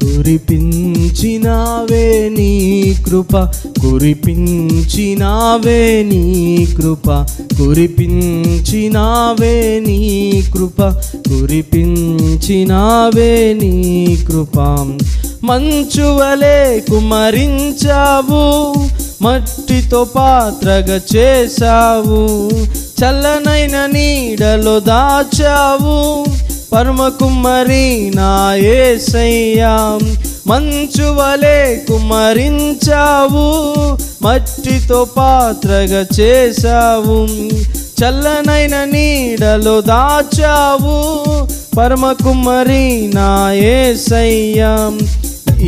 కురిపించినావే నీ కృప, కురిపించినావే నీ కృప, కురిపించినావే నీ కృప, కురిపించినావే నీ కృప. మంచువలే కుమరించావు, మట్టితో పాత్రగా చేశావు, చల్లనైన నీడలో దాచావు, పరమ కుమ్మరి నా యేసయ్యా. మంచువలే కుమరించావు, మట్టితో పాత్రగా చేశావు, చల్లనైన నీడలో దాచావు, పరమ కుమ్మరి నా యేసయ్యా.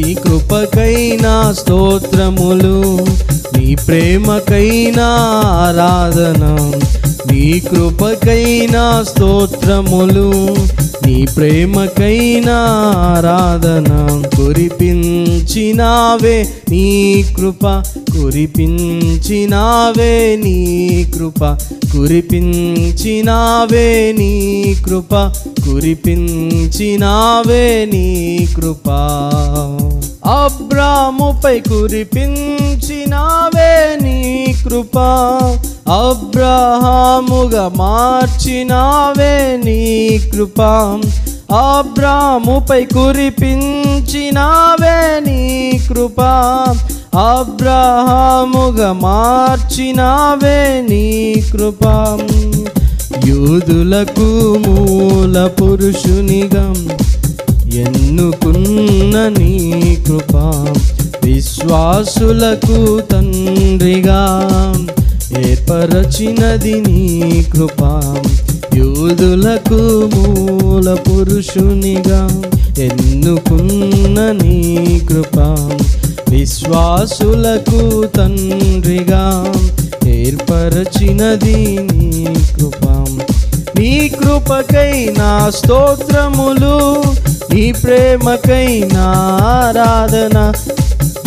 ఈ కృపకైనా స్తోత్రములు, నీ ప్రేమకైనా ఆరాధన, నీ కృపకైనా స్తోత్రములు, నీ ప్రేమకైనా ఆరాధన. కురిపించినావే నీ కృప, కురిపించినావే నీ కృప, కురిపించినావే నీ కృప, కురిపించినావే నీ కృప. అబ్రాముపై కురిపించినావే నీ కృప, అబ్రహాముగా మార్చినావే నీ కృప, అబ్రాముపై కురిపించినావే నీ కృప, అబ్రహాముగా మార్చినావే నీ కృప. యూదులకు మూల పురుషునిగా ఎన్నుకున్న నీ కృప, విశ్వాసులకు తండ్రిగా ఏర్పరచినది నీ కృప. యూదులకు మూల పురుషునిగా ఎన్నుకున్న నీ కృప, విశ్వాసులకు తండ్రిగా ఏర్పరచినది నీ కృప. నీ కృపకై నా స్తోత్రములు, నీ ప్రేమకై నా ఆరాధన,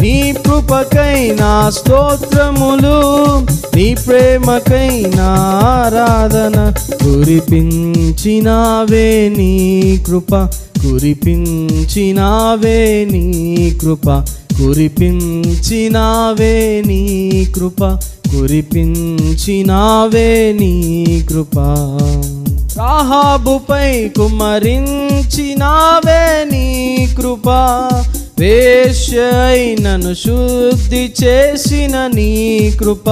నీ కృపకై నా స్తోత్రములు, నీ ప్రేమకై నా ఆరాధన. కురిపించినావే నీ కృప, కురిపించినావే నీ కృప, కురిపించినావే నీ కృప, కురిపించినావే నీ కృప. రాహాబుపై కుమరించినావే నీ కృప, వేశ్యైనను శుద్ధి చేసిన నీ కృప.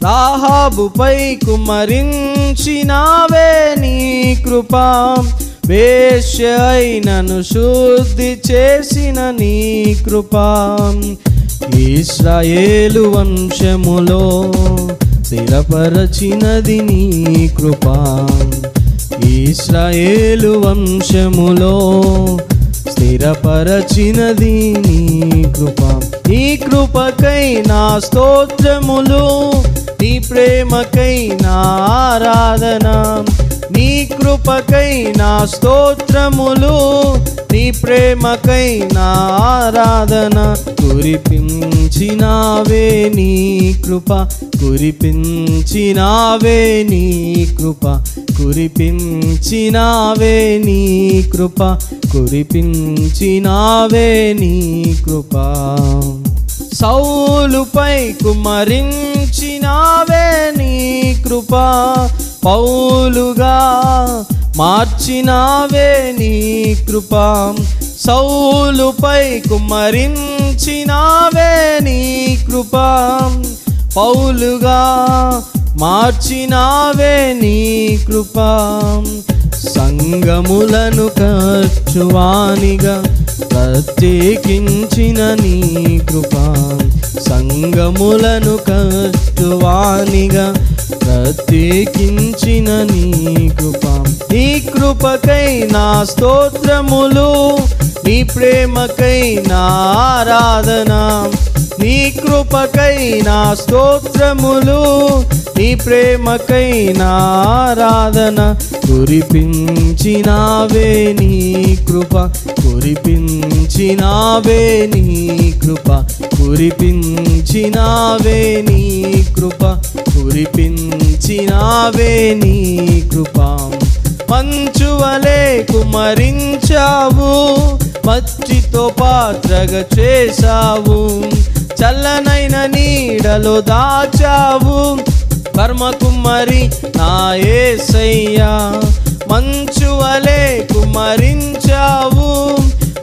రాహాబుపై కుమరించినావే నీ కృప, వేశ్యైనను శుద్ధి చేసిన నీ కృప. ఇశ్రాయేలు వంశములో స్థిరపరచినది నీ కృప, ఇశ్రాయేలు వంశములో స్థిరపరచినది నీ కృప. నీ కృపకై నా స్తోత్రములు, నీ ప్రేమకై నా ఆరాధన, నీ కృపకై నా స్తోత్రములు, నీ ప్రేమకై నా ఆరాధన. కురిపించినావే నీ కృప, కురిపించినావే నీ కృప, కురిపించినావే నీ కృప, కురిపించినావే నీ కృప. సౌలుపై కుమరించినావే నీ కృప, పౌలుగా మార్చినావే నీ కృప. సౌలుపై కుమరించినావే నీ కృప, పౌలుగా మార్చినావే నీ కృప. సంగములను కచ్చువానిగా ప్రత్యేకించిన నీ కృప, సంగములను కచ్చువానిగా ప్రత్యేకించిన నీ కృప. నీ కృపకై నా స్తోత్రములు, నీ ప్రేమకై నా ఆరాధన, నీ కృపకై నా స్తోత్రములు, నీ ప్రేమకై నా ఆరాధన. కురిపించినావే నీ కృప, కురిపించినావే నీ కృప, కురిపించినావే నీ కృప, కురిపించినావే నీ కృప. మంచువలే కుమరించావు, మచ్చితో పాత్రగా చేశావు, చల్లనైన నీడలో దాచావు, కర్మ కుమ్మరి నా యేసయ్యా. మంచువలే కుమరించావు,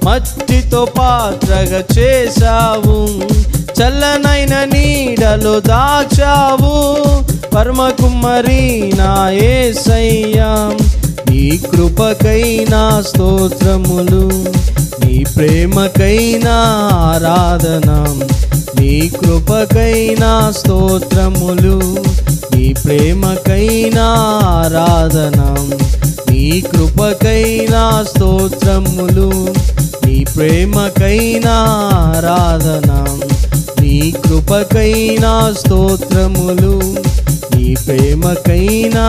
మట్టితో పాత్రగా చేశావు, చల్లనైన నీడలో దాచావు, కర్మ కుమ్మరి నా యేసయ్యా. నీ కృపకై నా స్తోత్రములు, నీ ప్రేమకై నా ఆరాధన, నీ కృపకై నా స్తోత్రములు, నీ ప్రేమకై నా ఆరాధన, నీ కృపకై నా స్తోత్రములు, నీ ప్రేమకై నా ఆరాధన, నీ కృపకై నా స్తోత్రములు, నీ ప్రేమకై నా